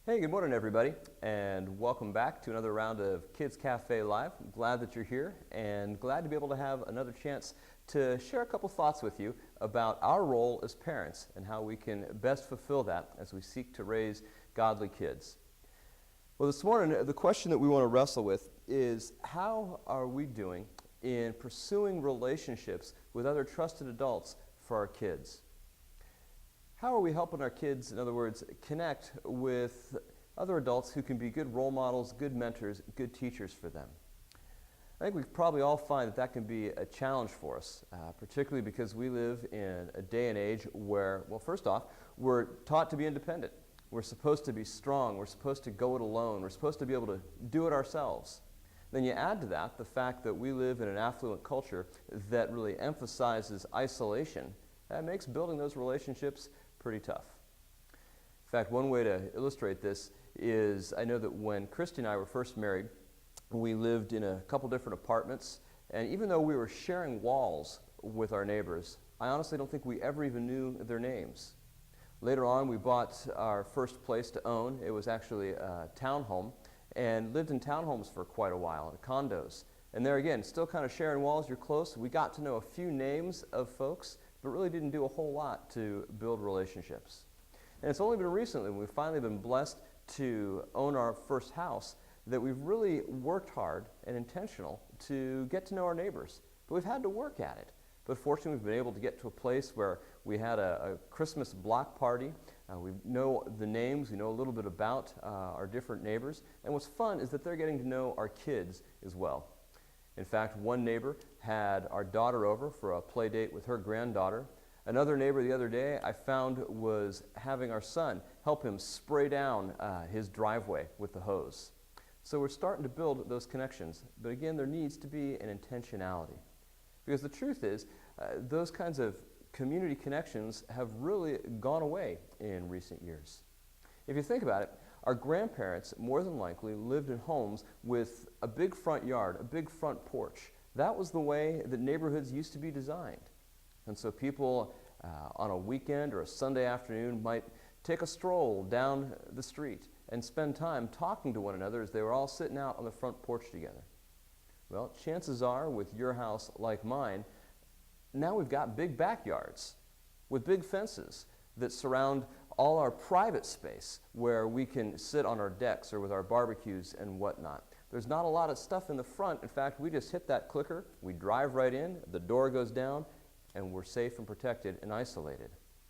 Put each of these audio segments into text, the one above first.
Hey, good morning everybody, and welcome back to another round of Kids Cafe Live. I'm glad that you're here and glad to be able to have another chance to share a couple thoughts with you about our role as parents and how we can best fulfill that as we seek to raise godly kids. Well, this morning, the question that we want to wrestle with is, how are we doing in pursuing relationships with other trusted adults for our kids? How are we helping our kids, in other words, connect with other adults who can be good role models, good mentors, good teachers for them? I think we probably all find that that can be a challenge for us, particularly because we live in a day and age where, well, first off, we're taught to be independent. We're supposed to be strong. We're supposed to go it alone. We're supposed to be able to do it ourselves. Then you add to that the fact that we live in an affluent culture that really emphasizes isolation. That makes building those relationships pretty tough. In fact, one way to illustrate this is, I know that when Christy and I were first married, we lived in a couple different apartments, and even though we were sharing walls with our neighbors, I honestly don't think we ever even knew their names. Later on, we bought our first place to own. It was actually a townhome, and lived in townhomes for quite a while, in condos. And there again, still kind of sharing walls, you're close. We got to know a few names of folks, but really didn't do a whole lot to build relationships. And it's only been recently when we've finally been blessed to own our first house that we've really worked hard and intentional to get to know our neighbors. But we've had to work at it. But fortunately, we've been able to get to a place where we had a Christmas block party. We know the names, we know a little bit about our different neighbors. And what's fun is that they're getting to know our kids as well. In fact, one neighbor had our daughter over for a play date with her granddaughter. Another neighbor the other day I found was having our son help him spray down his driveway with the hose. So we're starting to build those connections. But again, there needs to be an intentionality. Because the truth is, those kinds of community connections have really gone away in recent years. If you think about it, our grandparents more than likely lived in homes with a big front yard, a big front porch. That was the way that neighborhoods used to be designed. And so people on a weekend or a Sunday afternoon might take a stroll down the street and spend time talking to one another as they were all sitting out on the front porch together. Well, chances are with your house like mine, now we've got big backyards with big fences that surround all our private space where we can sit on our decks or with our barbecues and whatnot. There's not a lot of stuff in the front. In fact, we just hit that clicker, we drive right in, the door goes down, and we're safe and protected and isolated.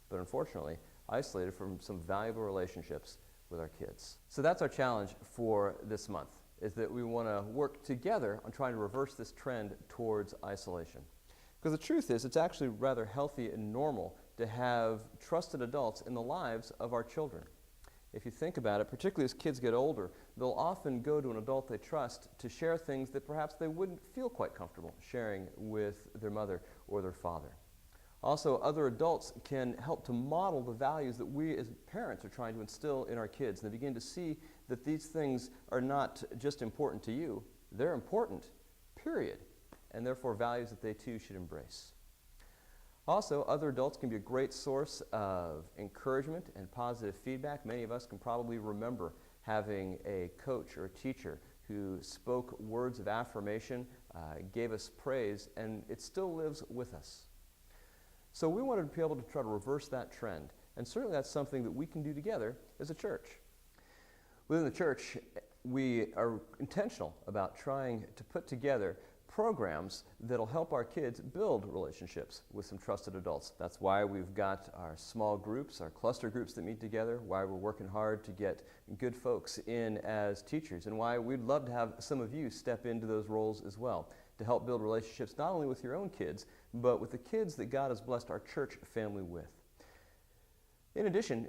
But unfortunately, isolated from some valuable relationships with our kids. So that's our challenge for this month, is that we want to work together on trying to reverse this trend towards isolation. Because the truth is, it's actually rather healthy and normal to have trusted adults in the lives of our children. If you think about it, particularly as kids get older, they'll often go to an adult they trust to share things that perhaps they wouldn't feel quite comfortable sharing with their mother or their father. Also, other adults can help to model the values that we as parents are trying to instill in our kids. And they begin to see that these things are not just important to you, they're important, period. And therefore values that they too should embrace. Also, other adults can be a great source of encouragement and positive feedback. Many of us can probably remember having a coach or a teacher who spoke words of affirmation, gave us praise, and it still lives with us. So we wanted to be able to try to reverse that trend, and certainly that's something that we can do together as a church. Within the church, we are intentional about trying to put together programs that'll help our kids build relationships with some trusted adults. That's why we've got our small groups, our cluster groups that meet together, why we're working hard to get good folks in as teachers, and why we'd love to have some of you step into those roles as well, to help build relationships not only with your own kids, but with the kids that God has blessed our church family with. In addition,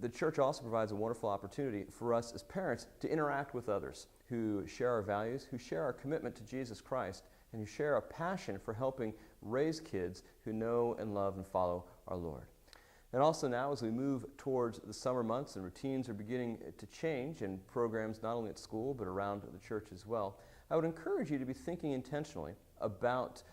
the church also provides a wonderful opportunity for us as parents to interact with others who share our values, who share our commitment to Jesus Christ, and who share a passion for helping raise kids who know and love and follow our Lord. And also now, as we move towards the summer months and routines are beginning to change in programs not only at school but around the church as well, I would encourage you to be thinking intentionally about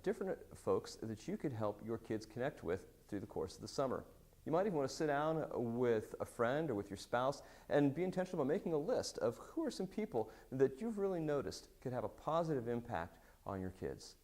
different folks that you could help your kids connect with through the course of the summer. You might even want to sit down with a friend or with your spouse and be intentional about making a list of who are some people that you've really noticed could have a positive impact on your kids.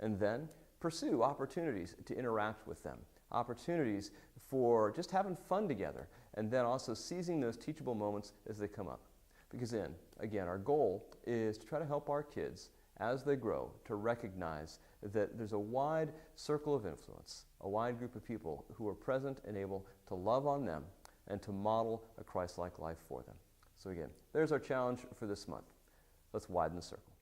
And then pursue opportunities to interact with them, opportunities for just having fun together, and then also seizing those teachable moments as they come up. Because again, our goal is to try to help our kids as they grow to recognize that there's a wide circle of influence, a wide group of people who are present and able to love on them and to model a Christ-like life for them. So again, there's our challenge for this month. Let's widen the circle.